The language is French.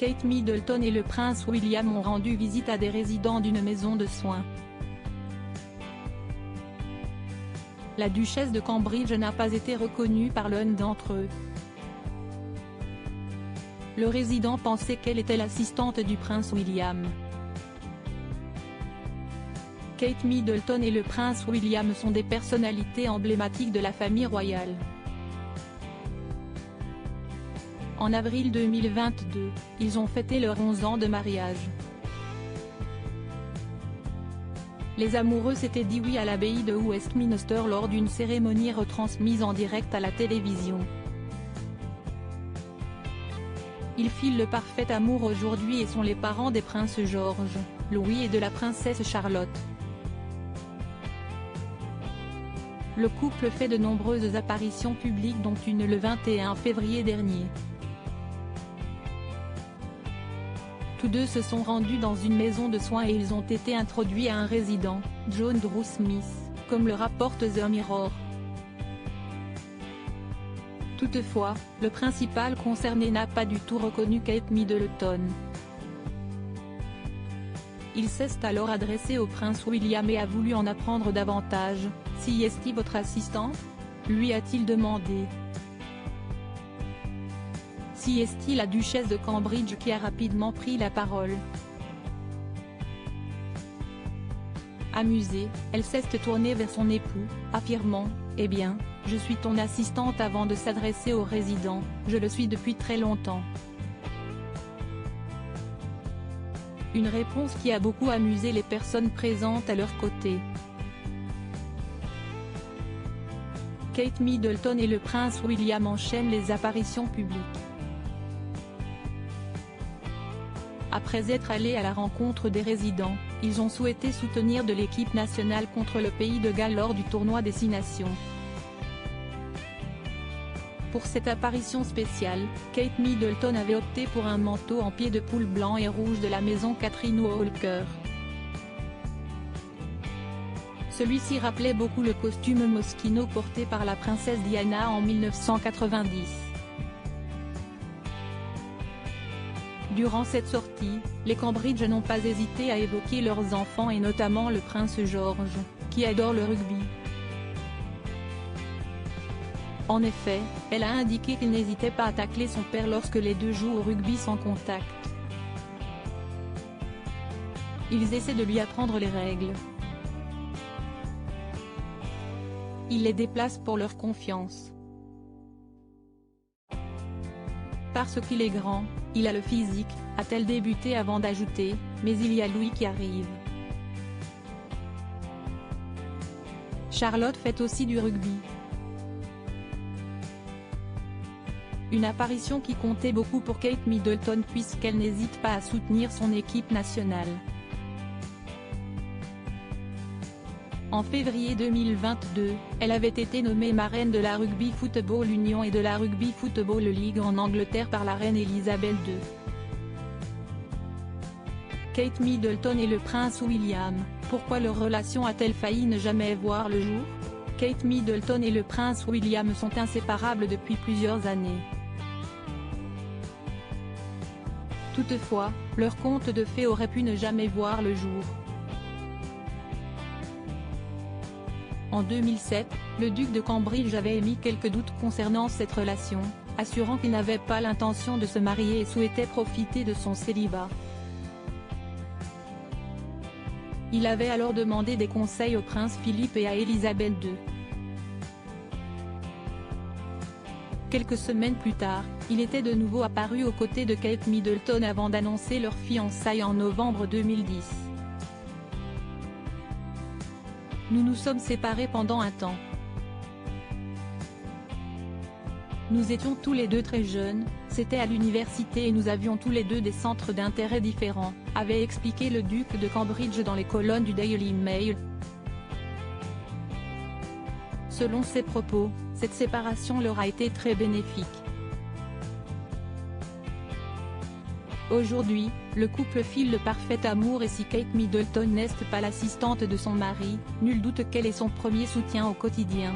Kate Middleton et le prince William ont rendu visite à des résidents d'une maison de soins. La duchesse de Cambridge n'a pas été reconnue par l'un d'entre eux. Le résident pensait qu'elle était l'assistante du prince William. Kate Middleton et le prince William sont des personnalités emblématiques de la famille royale. En avril 2022, ils ont fêté leurs 11 ans de mariage. Les amoureux s'étaient dit oui à l'abbaye de Westminster lors d'une cérémonie retransmise en direct à la télévision. Ils filent le parfait amour aujourd'hui et sont les parents des princes George, Louis et de la princesse Charlotte. Le couple fait de nombreuses apparitions publiques dont une le 21 février dernier. Tous deux se sont rendus dans une maison de soins et ils ont été introduits à un résident, John Drew Smith, comme le rapporte The Mirror. Toutefois, le principal concerné n'a pas du tout reconnu Kate Middleton. Il s'est alors adressé au prince William et a voulu en apprendre davantage. « Si est-il votre assistante ?» lui a-t-il demandé. Si est-il la duchesse de Cambridge qui a rapidement pris la parole. Amusée, elle s'est tournée vers son époux, affirmant « Eh bien, je suis ton assistante » avant de s'adresser au résident, « Je le suis depuis très longtemps ». Une réponse qui a beaucoup amusé les personnes présentes à leur côté. Kate Middleton et le prince William enchaînent les apparitions publiques. Après être allés à la rencontre des résidents, ils ont souhaité soutenir de l'équipe nationale contre le pays de Galles lors du tournoi des 6 nations. Pour cette apparition spéciale, Kate Middleton avait opté pour un manteau en pied de poule blanc et rouge de la maison Catherine Walker. Celui-ci rappelait beaucoup le costume Moschino porté par la princesse Diana en 1990. Durant cette sortie, les Cambridge n'ont pas hésité à évoquer leurs enfants et notamment le prince George, qui adore le rugby. En effet, elle a indiqué qu'il n'hésitait pas à tacler son père lorsque les deux jouent au rugby sans contact. Ils essaient de lui apprendre les règles. Ils les déplacent pour leur confiance. Parce qu'il est grand, il a le physique, a-t-elle débuté avant d'ajouter, mais il y a Louis qui arrive. Charlotte fait aussi du rugby. Une apparition qui comptait beaucoup pour Kate Middleton puisqu'elle n'hésite pas à soutenir son équipe nationale. En février 2022, elle avait été nommée marraine de la Rugby Football Union et de la Rugby Football League en Angleterre par la reine Elisabeth II. Kate Middleton et le prince William, pourquoi leur relation a-t-elle failli ne jamais voir le jour? Kate Middleton et le prince William sont inséparables depuis plusieurs années. Toutefois, leur conte de fées aurait pu ne jamais voir le jour. En 2007, le duc de Cambridge avait émis quelques doutes concernant cette relation, assurant qu'il n'avait pas l'intention de se marier et souhaitait profiter de son célibat. Il avait alors demandé des conseils au prince Philippe et à Elisabeth II. Quelques semaines plus tard, il était de nouveau apparu aux côtés de Kate Middleton avant d'annoncer leur fiançailles en novembre 2010. Nous nous sommes séparés pendant un temps. Nous étions tous les deux très jeunes, c'était à l'université et nous avions tous les deux des centres d'intérêt différents, avait expliqué le duc de Cambridge dans les colonnes du Daily Mail. Selon ses propos, cette séparation leur a été très bénéfique. Aujourd'hui, le couple file le parfait amour et si Kate Middleton n'est pas l'assistante de son mari, nul doute qu'elle est son premier soutien au quotidien.